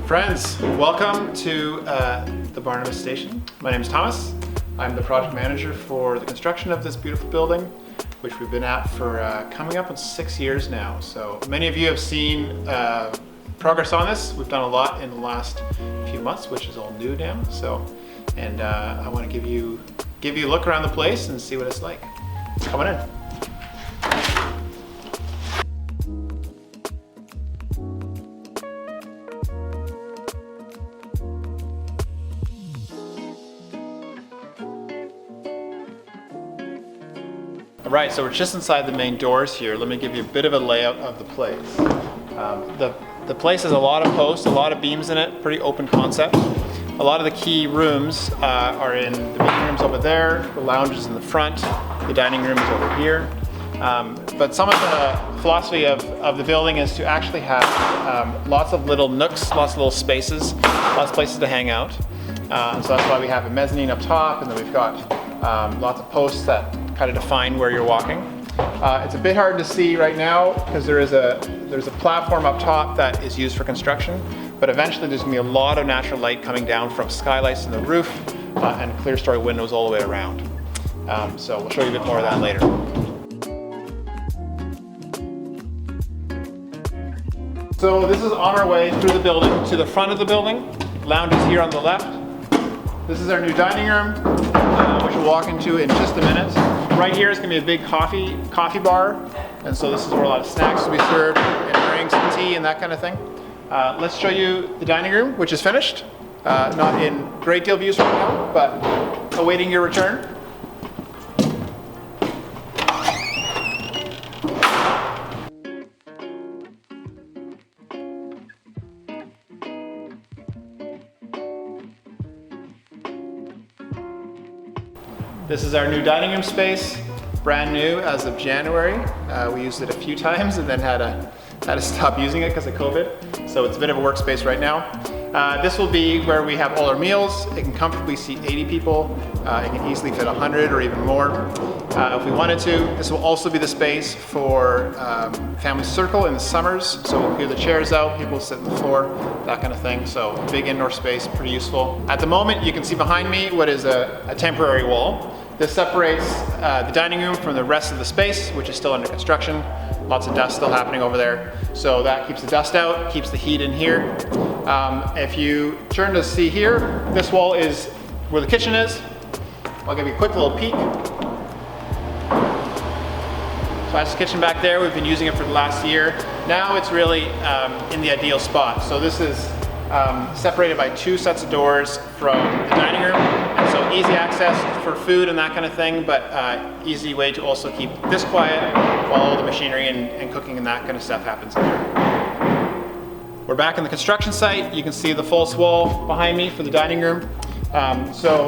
Friends, welcome to the Barnabas Station. My name is Thomas. I'm the project manager for the construction of this beautiful building, which we've been at for coming up on 6 years now. So many of you have seen progress on this. We've done a lot in the last few months, which is all new now. And I want to give you a look around the place and see what it's like. Come on in. Right, so we're just inside the main doors here. Let me give you a bit of a layout of the place. The place has a lot of posts, a lot of beams in it, pretty open concept. A lot of the key rooms are in the meeting rooms over there, the lounge is in the front, the dining room is over here. But some of the philosophy of the building is to actually have lots of little nooks, lots of little spaces, lots of places to hang out. So that's why we have a mezzanine up top, and then we've got lots of posts that kind of define where you're walking. It's a bit hard to see right now because there's a platform up top that is used for construction, but eventually there's going to be a lot of natural light coming down from skylights in the roof and clear story windows all the way around. So we'll show you a bit more of that later. So this is on our way through the building to the front of the building. Lounge is here on the left. This is our new dining room, which we'll walk into in just a minute. Right here is going to be a big coffee bar, and so this is where a lot of snacks will be served, and drinks and tea and that kind of thing. Let's show you the dining room, which is finished. Not in great deal views right now, but awaiting your return. This is our new dining room space, brand new as of January. We used it a few times and then had to stop using it because of COVID. So it's a bit of a workspace right now. This will be where we have all our meals. It can comfortably seat 80 people. It can easily fit 100 or even more. If we wanted to, this will also be the space for family circle in the summers. So we'll clear the chairs out, people will sit on the floor, that kind of thing. So big indoor space, pretty useful. At the moment, you can see behind me what is a temporary wall. This separates the dining room from the rest of the space, which is still under construction. Lots of dust still happening over there. So that keeps the dust out, keeps the heat in here. If you turn to see here, this wall is where the kitchen is. I'll give you a quick little peek. So that's the kitchen back there. We've been using it for the last year. Now it's really in the ideal spot. So this is separated by 2 sets of doors from the dining room. And so easy access for food and that kind of thing, but easy way to also keep this quiet while all the machinery and cooking and that kind of stuff happens in there. We're back in the construction site. You can see the false wall behind me for the dining room. So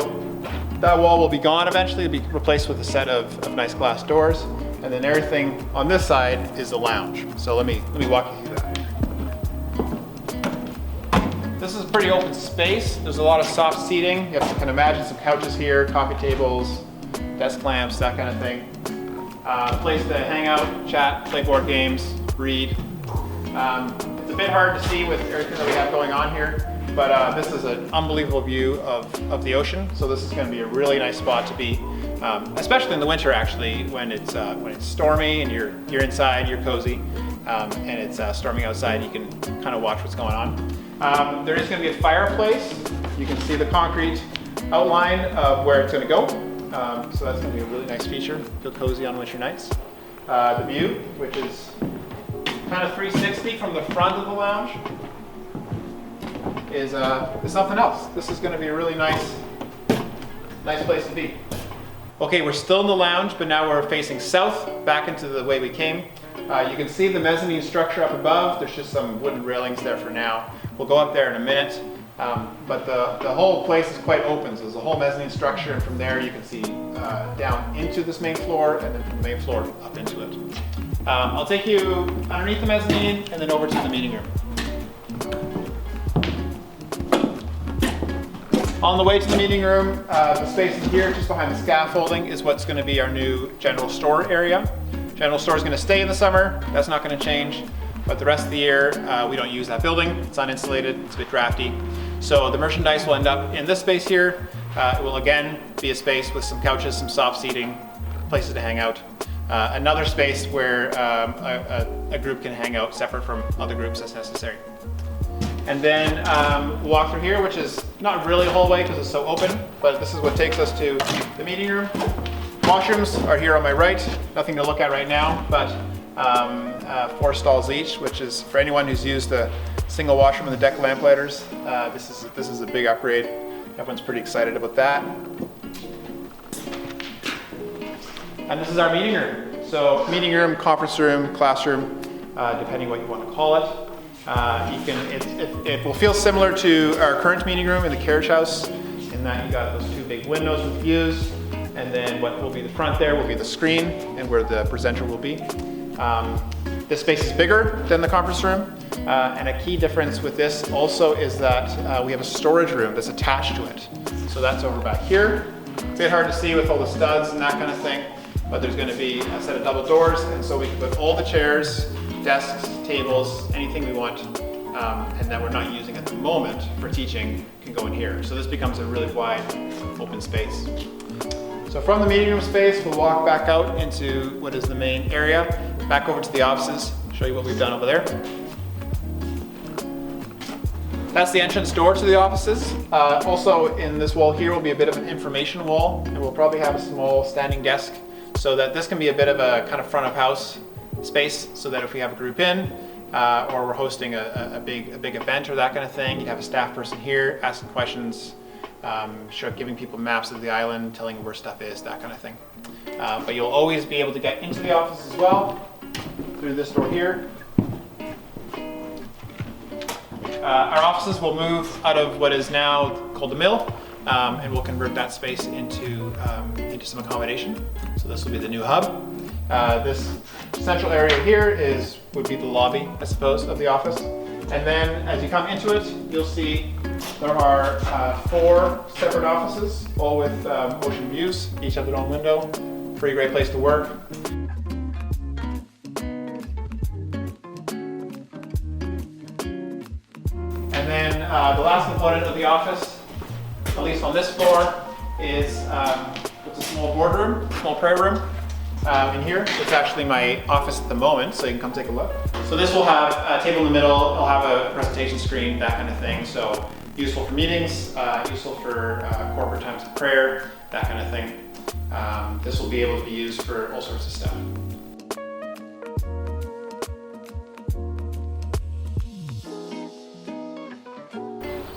that wall will be gone eventually. It'll be replaced with a set of nice glass doors. And then everything on this side is the lounge. So let me walk you through that. This is a pretty open space. There's a lot of soft seating. You can imagine some couches here, coffee tables, desk lamps, that kind of thing. Place to hang out, chat, play board games, read. It's a bit hard to see with everything that we have going on here, but this is an unbelievable view of the ocean. So this is going to be a really nice spot to be, especially in the winter actually, when it's stormy and you're inside, you're cozy, and it's storming outside, you can kind of watch what's going on. There is going to be a fireplace. You can see the concrete outline of where it's going to go. So that's going to be a really nice feature. Feel cozy on winter nights. The view, which is kind of 360 from the front of the lounge, is something else. This is going to be a really nice place to be. Okay, we're still in the lounge, but now we're facing south, back into the way we came. You can see the mezzanine structure up above. There's just some wooden railings there for now. We'll go up there in a minute. But the whole place is quite open. So there's a whole mezzanine structure, and from there you can see down into this main floor, and then from the main floor up into it. I'll take you underneath the mezzanine and then over to the meeting room. On the way to the meeting room, the space in here just behind the scaffolding is what's going to be our new general store area. General store is going to stay in the summer. That's not going to change. but the rest of the year we don't use that building. It's uninsulated, it's a bit drafty. So the merchandise will end up in this space here. It will again be a space with some couches, some soft seating, places to hang out. Another space where a group can hang out separate from other groups as necessary. And then we'll walk through here, which is not really a hallway because it's so open, but this is what takes us to the meeting room. Washrooms are here on my right. Nothing to look at right now, but 4 stalls each, which is for anyone who's used a single washroom and the deck lamplighters. This is a big upgrade. Everyone's pretty excited about that. And this is our meeting room. So meeting room, conference room, classroom, depending what you want to call it. It will feel similar to our current meeting room in the carriage house, in that you got those 2 big windows with views, and then what will be the front there will be the screen and where the presenter will be. This space is bigger than the conference room, and a key difference with this also is that we have a storage room that's attached to it. So that's over back here. A bit hard to see with all the studs and that kind of thing, but there's going to be a set of double doors, and so we can put all the chairs, desks, tables, anything we want, and that we're not using at the moment for teaching can go in here. So this becomes a really wide open space. So from the meeting room space, we'll walk back out into what is the main area, back over to the offices, show you what we've done over there. That's the entrance door to the offices. Also in this wall here will be a bit of an information wall, and we'll probably have a small standing desk so that this can be a bit of a kind of front of house space, so that if we have a group in or we're hosting a big event or that kind of thing, you'd have a staff person here asking questions, giving people maps of the island, telling where stuff is, that kind of thing. But you'll always be able to get into the office as well through this door here. Our offices will move out of what is now called the mill, and we'll convert that space into some accommodation. So this will be the new hub. This central area here would be the lobby, I suppose, of the office. And then as you come into it, you'll see there are 4 separate offices, all with ocean views, each have their own window. Pretty great place to work. And then the last component of the office, at least on this floor, is it's a small boardroom, small prayer room. In here, it's actually my office at the moment, so you can come take a look. So this will have a table in the middle, it'll have a presentation screen, that kind of thing. So useful for meetings, useful for corporate times of prayer, that kind of thing. This will be able to be used for all sorts of stuff.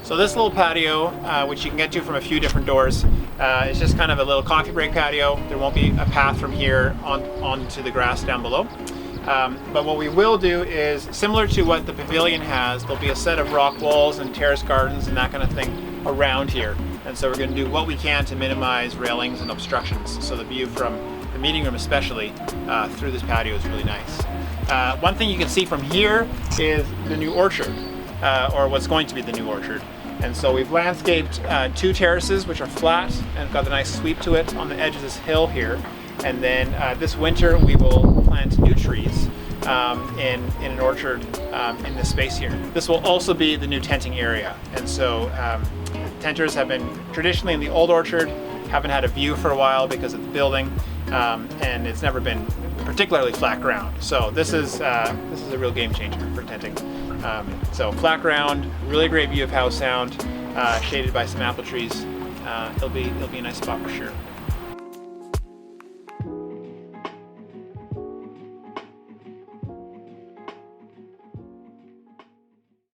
So this little patio, which you can get to from a few different doors, it's just kind of a little coffee break patio. There won't be a path from here onto the grass down below. But what we will do is, similar to what the pavilion has, there'll be a set of rock walls and terrace gardens and that kind of thing around here. And so we're going to do what we can to minimize railings and obstructions. So the view from the meeting room especially through this patio is really nice. One thing you can see from here is the new orchard, or what's going to be the new orchard. And so we've landscaped 2 terraces which are flat and got a nice sweep to it on the edge of this hill here. And then this winter we will plant new trees in an orchard in this space here. This will also be the new tenting area. And so tenters have been traditionally in the old orchard, haven't had a view for a while because of the building, and it's never been particularly flat ground. So this is a real game changer for tenting. So flat ground, really great view of Howe Sound, shaded by some apple trees. It'll be a nice spot for sure.